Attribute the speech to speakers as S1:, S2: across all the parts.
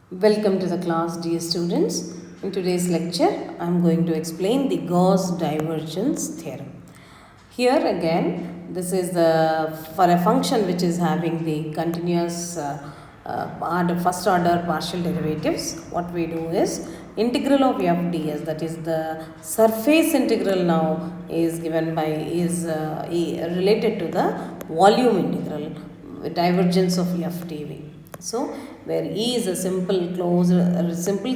S1: Welcome to the class, dear students. In today's lecture, I am going to explain the Gauss divergence theorem. Here again, this is for a function which is having the continuous first order partial derivatives. What we do is integral of f ds, that is the surface integral now is given by related to the volume integral, divergence of f dv. So, where E is a simple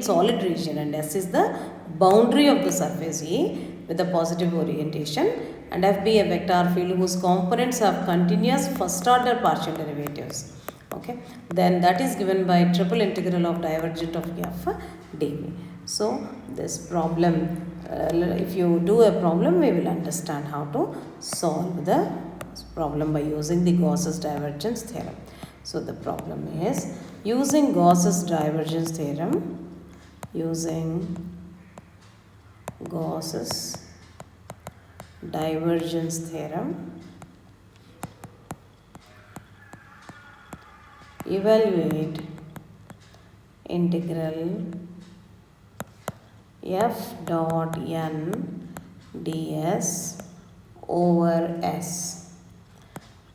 S1: solid region and S is the boundary of the surface E with a positive orientation, and F be a vector field whose components have continuous first order partial derivatives. Okay, then that is given by triple integral of divergent of F dv. So, this problem, if you do a problem, we will understand how to solve the problem by using the Gauss's divergence theorem. So, the problem is using Gauss's divergence theorem, evaluate integral f dot n ds over s.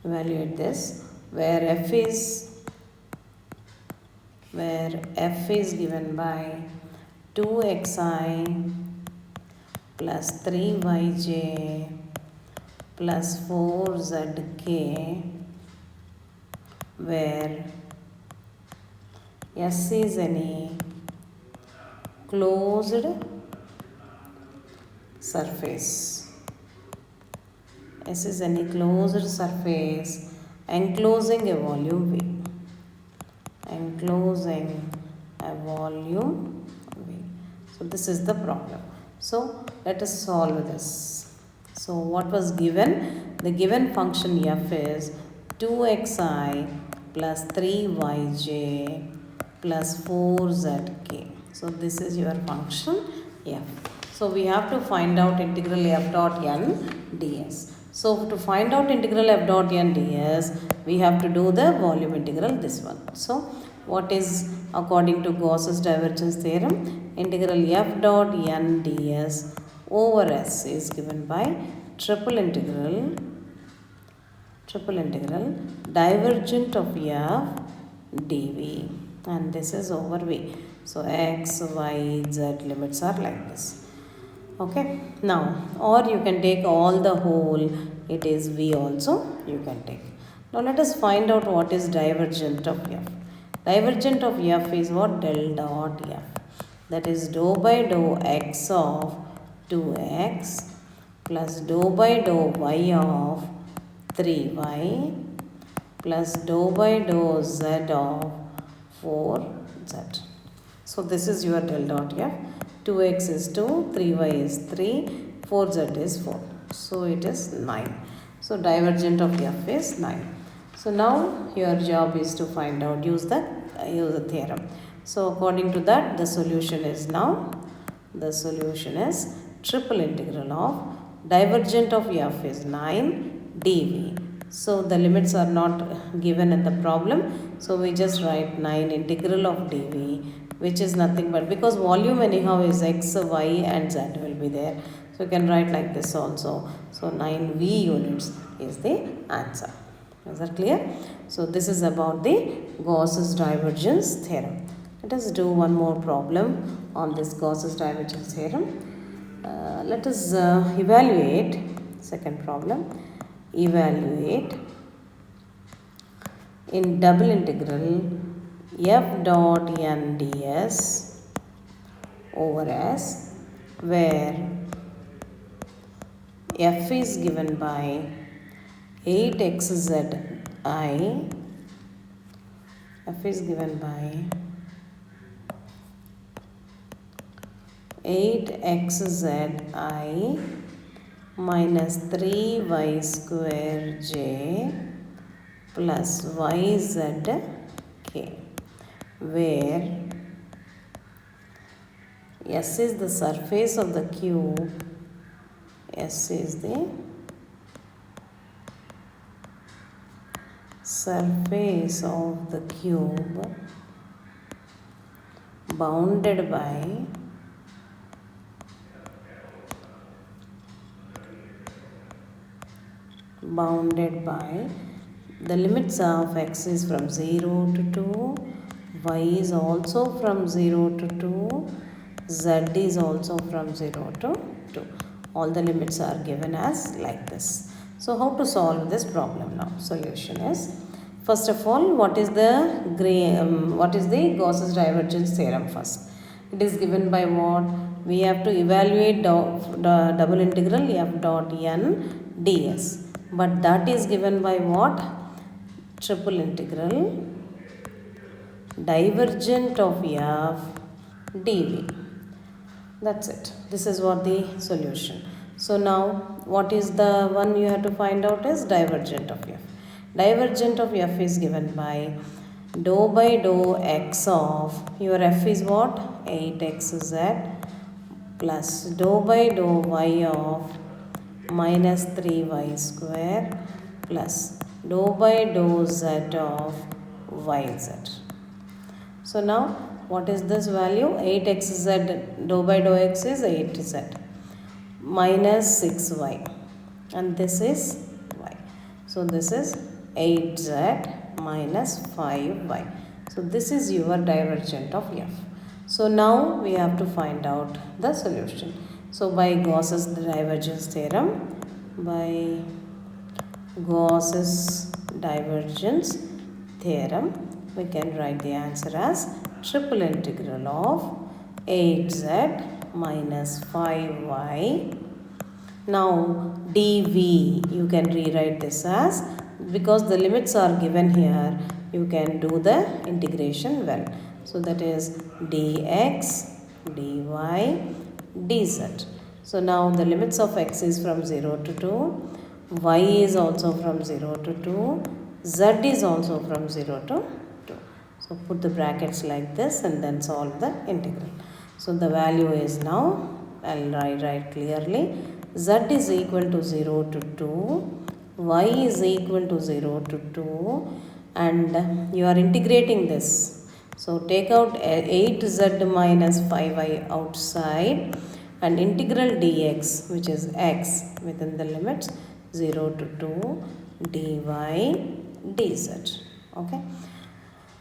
S1: Evaluate this where f is given by 2xi plus 3yj plus 4zk, where S is any closed surface. S is any closed surface enclosing a volume V. So, this is the problem. So, let us solve this. So, what was given? The given function f is 2xi plus 3yj plus 4zk. So, this is your function f. So, we have to find out integral f dot n ds. So, to find out integral f dot n ds, we have to do the volume integral, this one. So, what is according to Gauss's divergence theorem? Integral f dot n ds over s is given by triple integral divergent of f dv, and this is over v. So, x, y, z limits are like this. Okay, now, or you can take all the whole, it is v also you can take. Now, let us find out what is divergent of f. Divergent of f is what? Del dot f, that is dou by dou x of 2x plus dou by dou y of 3y plus dou by dou z of 4z. So, this is your del dot f. 2x is 2, 3y is 3, 4z is 4. So, it is 9. So, divergent of f is 9. So, now your job is to find out, use the theorem. So, according to that, the solution is triple integral of divergent of f is 9 dv. So, the limits are not given in the problem. So, we just write 9 integral of dv, which is nothing but, because volume anyhow is x, y and z will be there. So, you can write like this also. So, 9v units is the answer. Is that clear? So, this is about the Gauss's divergence theorem. Let us do one more problem on this Gauss's divergence theorem. Let us evaluate, second problem, evaluate in double integral f dot n ds over s, where f is given by 8xzi, f is given by 8xzi minus 3y square j plus yzk, where S is the surface of the cube, S is the surface of the cube bounded by the limits of x is from 0 to 2, y is also from 0 to 2, z is also from 0 to 2. All the limits are given as like this. So how to solve this problem now? Solution is, first of all, what is the Gauss's divergence theorem first? It is given by what? We have to evaluate the double integral f dot n ds. But that is given by what? Triple integral divergent of f dv. That's it. This is what the solution. So now what is the one you have to find out is divergent of f. Divergent of f is given by dou by dou x of, your f is what? 8xz plus dou by dou y of minus 3y square plus dou by dou z of yz. So now what is this value? 8xz, dou by dou x is 8z minus 6y, and this is y. So this is 8z minus 5y. So this is your divergent of f. So now we have to find out the solution. So by Gauss's divergence theorem, by Gauss's divergence theorem, we can write the answer as triple integral of 8z minus 5y. Now dv, you can rewrite this as, because the limits are given here, you can do the integration well. So that is dx, dy, dz. So now the limits of x is from 0 to 2, y is also from 0 to 2, z is also from 0 to 2. So put the brackets like this and then solve the integral. So the value is now, I'll write clearly, z is equal to 0 to 2, y is equal to 0 to 2, and you are integrating this. So take out 8z minus 5y outside and integral dx, which is x within the limits 0 to 2, dy dz. Okay.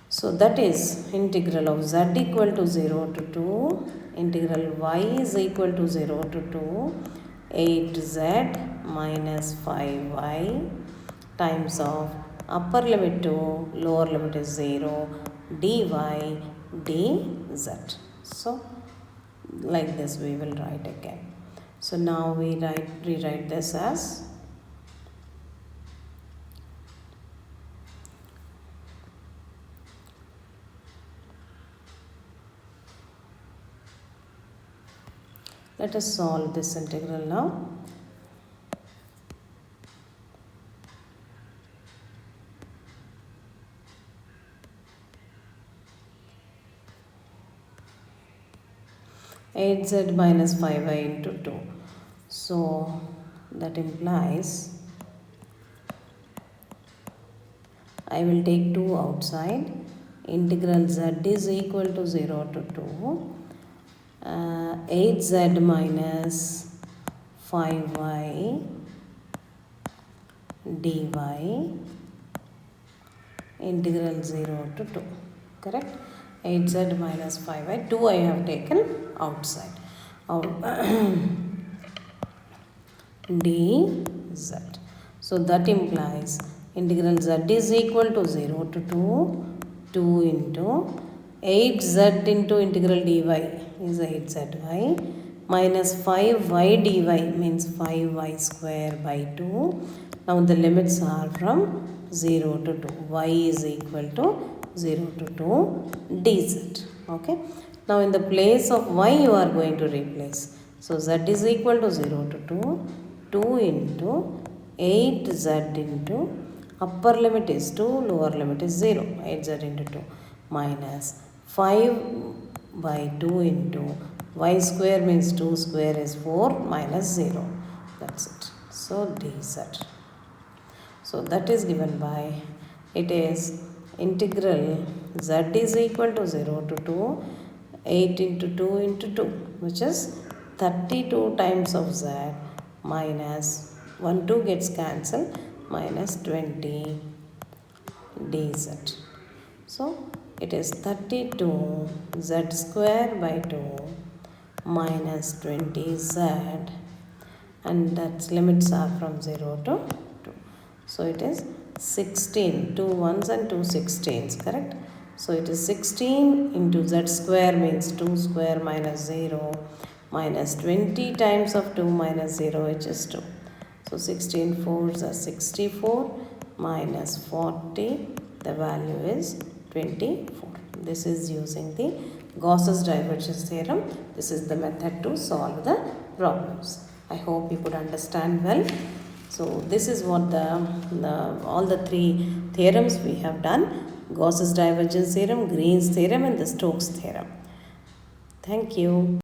S1: So that is integral of z equal to 0 to 2, integral y is equal to 0 to 2, 8z minus 5y times of upper limit 2, lower limit is 0, dy dz. So like this we will write again. So now we rewrite this as let us solve this integral now. Eight z minus 5y into 2. So that implies I will take 2 outside. Integral z is equal to 0 to 2. 8z minus 5y dy integral 0 to 2. Correct? 8z minus 5y. 2 I have taken outside. dz. So that implies integral z is equal to 0 to 2. 2 into 8z into integral dy is 8zy minus 5y dy means 5y square by 2. Now the limits are from 0 to 2. Y is equal to 0 to 2 dz. Okay. Now in the place of y you are going to replace. So z is equal to 0 to 2. 2 into 8z into upper limit is 2, lower limit is 0. 8z into 2 minus 5 by 2 into y square means 2 square is 4 minus 0. That's it. So dz. So that is given by, it is integral z is equal to 0 to 2, 8 into 2 into 2, which is 32 times of z minus 1 2 gets cancelled, minus 20 dz. So it is 32 z square by 2 minus 20 z, and that's limits are from 0 to 2. So it is 16, 2 ones and 2 16s, correct? So it is 16 into z square means 2 square minus 0 minus 20 times of 2 minus 0, which is 2. So 16 fours are 64 minus 40, the value is 24. This is using the Gauss's divergence theorem. This is the method to solve the problems. I hope you could understand well. So this is what all the three theorems we have done: Gauss's divergence theorem, Green's theorem, and the Stokes theorem. Thank you.